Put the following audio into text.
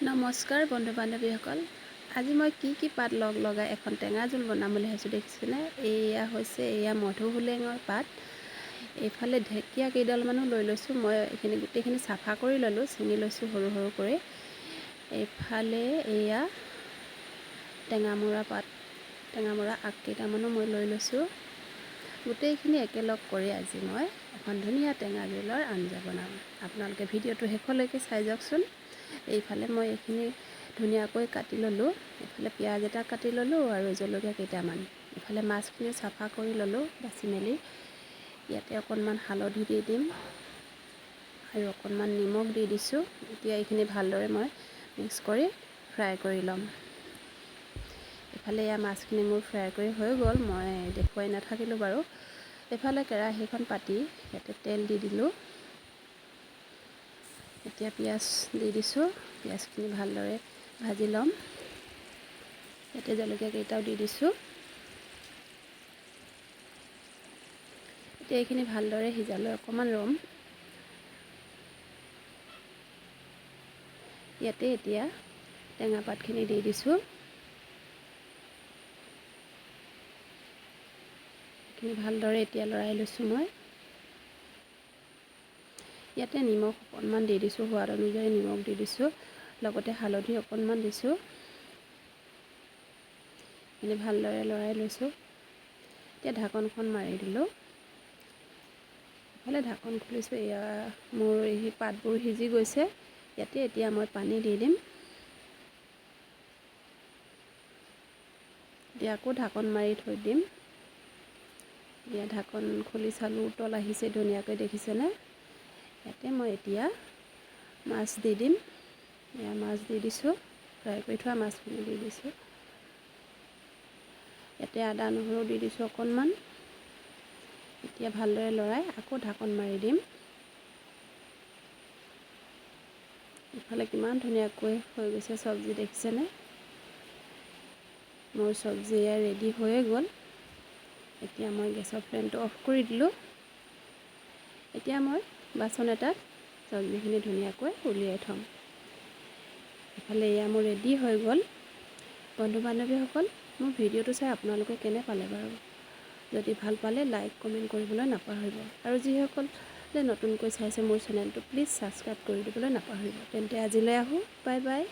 নমস্কাৰ বন্ধু বান্ধৱীসকল। আজি মই কি পাত লগাই এখন টেঙা জোল বনাম বুলি ভাবিছোঁ। দেখিছেনে, এয়া মধুসোলেঙৰ পাত। এইফালে ঢেকীয়া কেইডালমানো লৈ লৈছোঁ। মই এইখিনি গোটেইখিনি চাফা কৰি ল'লোঁ, ছিঙি লৈছোঁ সৰু সৰু কৰি। এইফালে এয়া টেঙামৰা পাত, টেঙামৰা আগ কেইটামানো মই লৈ লৈছোঁ। গোটেইখিনি একেলগ কৰি আজি মই এখন ধুনীয়া টেঙা জোলৰ আঞ্জা বনাম। আপোনালোকে ভিডিঅ'টো শেষলৈকে চাই যাওকচোন। এইফালে মই এইখিনি ধুনীয়াকৈ কাটি ল'লোঁ। এইফালে পিঁয়াজ এটা কাটি ল'লোঁ আৰু জলকীয়া কেইটামান। এইফালে মাছখিনি চাফা কৰি ল'লোঁ বাছি মেলি। ইয়াতে অকণমান হালধি দি দিম আৰু অকণমান নিমখ দি দিছোঁ। এতিয়া এইখিনি ভালদৰে মই মিক্স কৰি ফ্ৰাই কৰি ল'ম। এইফালে এয়া মাছখিনি মোৰ ফ্ৰাই কৰি হৈ গ'ল, মই দেখুৱাই নাথাকিলোঁ বাৰু। এইফালে কেৰাহীখন পাতি ইয়াতে তেল দি দিলোঁ। এতিয়া পিঁয়াজ দি দিছোঁ। পিঁয়াজখিনি ভালদৰে ভাজি ল'ম। ইয়াতে জলকীয়া কেইটাও দি দিছোঁ। এতিয়া এইখিনি ভালদৰে সিজালৈ অকণমান ৰ'ম। ইয়াতে এতিয়া টেঙা পাতখিনি দি দিছোঁ। এইখিনি ভালদৰে এতিয়া লৰাই লৈছোঁ মই। ইয়াতে নিমখ অকণমান দি দিছোঁ, সোৱাদ অনুযায়ী নিমখ দি দিছোঁ, লগতে হালধি অকণমান দিছোঁ। এইখিনি ভালদৰে লৰাই লৈছোঁ। এতিয়া ঢাকনখন মাৰি দিলোঁ। ইফালে ঢাকন খুলিছোঁ। এয়া মোৰ এই পাতবোৰ সিজি গৈছে। ইয়াতে এতিয়া মই পানী দি দিম। এতিয়া আকৌ ঢাকন মাৰি থৈ দিম। এতিয়া ঢাকন খুলি চালোঁ, উতল আহিছে ধুনীয়াকৈ, দেখিছেনে। ইয়াতে মই এতিয়া মাছ দি দিম। এয়া মাছ দি দিছোঁ, ফ্ৰাই কৰি থোৱা মাছখিনি দি দিছোঁ। ইয়াতে আদা নহৰু দি দিছোঁ অকণমান। এতিয়া ভালদৰে লৰাই আকৌ ঢাকন মাৰি দিম। ইফালে কিমান ধুনীয়াকৈ হৈ গৈছে চব্জি, দেখিছেনে। মোৰ চব্জি এয়া ৰেডি হৈয়ে গ'ল। এতিয়া মই গেছৰ ফ্লেমটো অফ কৰি দিলোঁ। এতিয়া মই বাচন এটাত চব্জিখিনি ধুনীয়াকৈ উলিয়াই থ'ম। ইফালে এয়া মোৰ ৰেডি হৈ গ'ল। বন্ধু বান্ধৱীসকল, মোৰ ভিডিঅ'টো চাই আপোনালোকে কেনে পালে বাৰু? যদি ভাল পালে লাইক কমেণ্ট কৰিবলৈ নাপাহৰিব। আৰু যিসকলে নতুনকৈ চাইছে মোৰ চেনেলটো, প্লিজ ছাবস্ক্ৰাইব কৰি দিবলৈ নাপাহৰিব। তেন্তে আজিলৈ আহোঁ, বাই বাই।